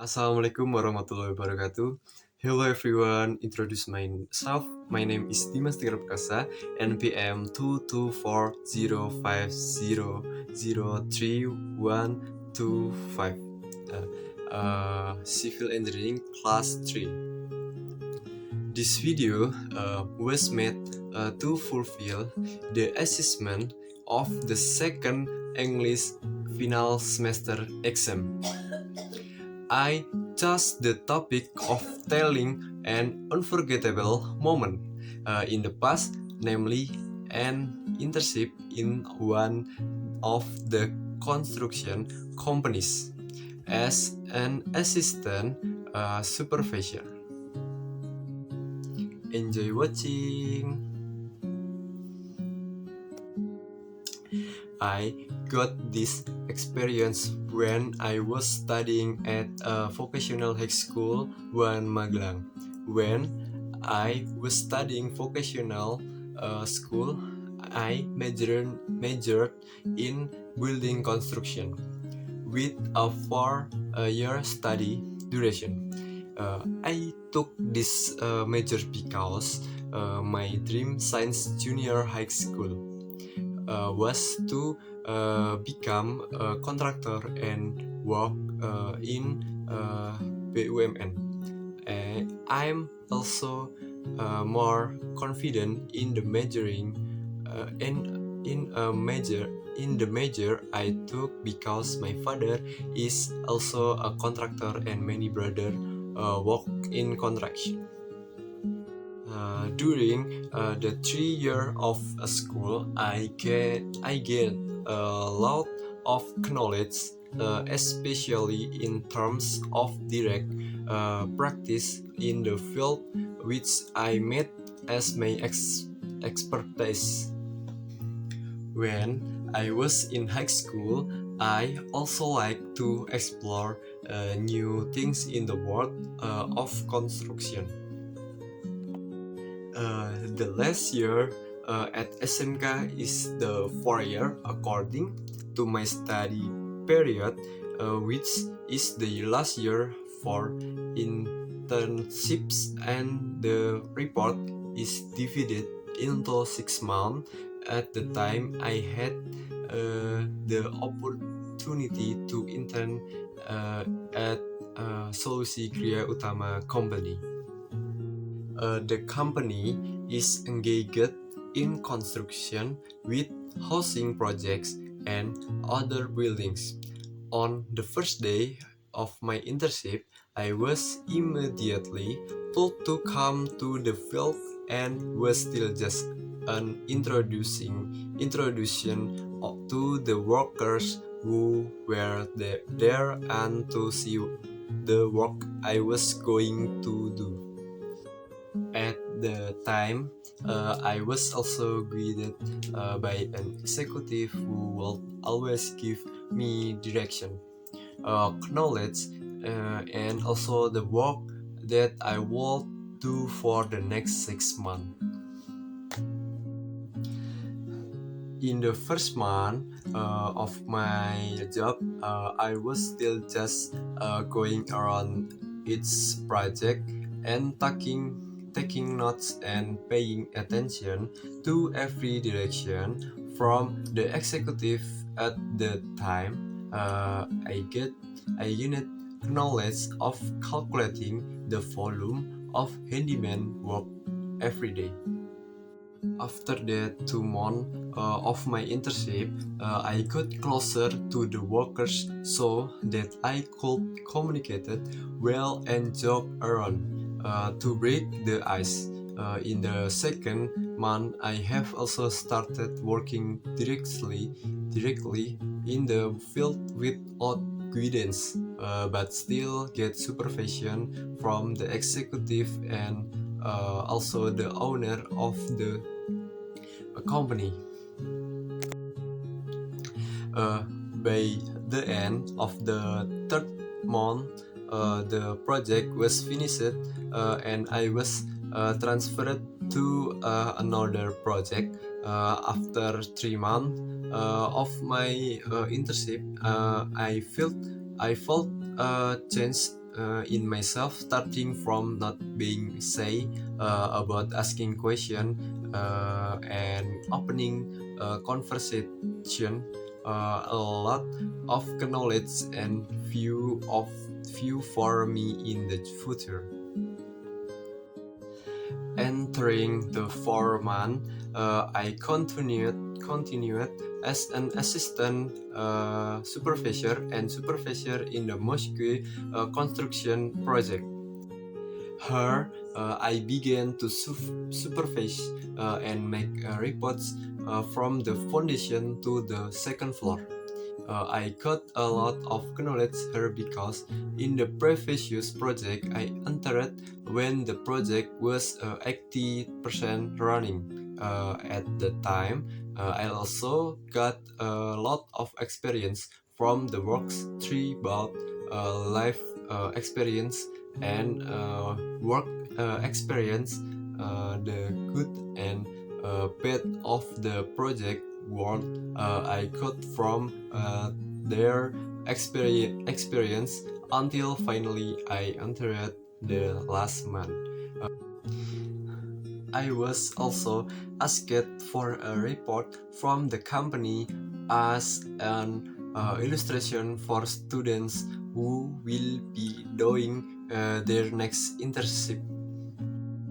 Assalamualaikum warahmatullahi wabarakatuh. Hello everyone, introduce myself. My name is Dimas Tegar NPM 22405003125. Civil Engineering Class 3. This video was made to fulfill the assessment of the second English final semester exam. I chose the topic of telling an unforgettable moment in the past, namely an internship in one of the construction companies as an assistant supervisor. Enjoy watching! I got this experience when I was studying at a vocational high school in Magelang. When I was studying vocational school, I majored in building construction with a 4-year study duration. I took this major because my dream since junior high school was to become a contractor and work in BUMN. I'm also more confident in the majoring in the major I took because my father is also a contractor and many brothers work in construction. During the 3 year of school, I get a lot of knowledge, especially in terms of direct practice in the field, which I made as my expertise. When I was in high school, I also like to explore new things in the world of construction. The last year at SMK is the 4 year according to my study period, which is the last year for internships, and the report is divided into 6 months. At the time, I had the opportunity to intern at Solusi Kriya Utama company. The company is engaged in construction with housing projects and other buildings. On the first day of my internship, I was immediately told to come to the field and was still just an introduction to the workers who were there and to see the work I was going to do. At the time, I was also guided by an executive who will always give me direction, knowledge, and also the work that I will do for the next 6 months. In the first month of my job, I was still just going around its project and taking notes and paying attention to every direction from the executive. At the time, I gained knowledge of calculating the volume of handyman work every day. After the 2 months of my internship, I got closer to the workers so that I could communicate well and joke around to break the ice. In the second month, I have also started working directly in the field without guidance, but still get supervision from the executive and also the owner of the company. By the end of the third month, the project was finished and I was transferred to another project. After 3 months of my internship, I felt a change in myself, starting from not being shy about asking question and opening conversation. A lot of knowledge and view for me in the future. Entering the 4 month, I continued as an assistant supervisor and supervisor in the mosque construction project. Here, I began to supervise and make reports from the foundation to the second floor. I got a lot of knowledge here because in the previous project I entered when the project was 80% running. At the time, I also got a lot of experience from the works tree about life experience and work experience, the good and bad of the project world I got from their experience until finally I entered the last month. I was also asked for a report from the company as an illustration for students who will be doing their next internship.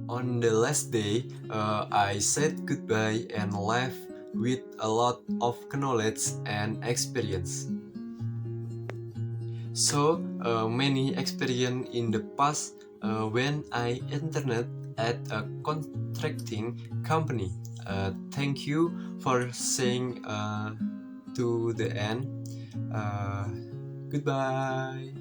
On the last day, I said goodbye and left with a lot of knowledge and experience. So many experience in the past when I interned at a contracting company. Thank you for saying to the end. Uh, Goodbye.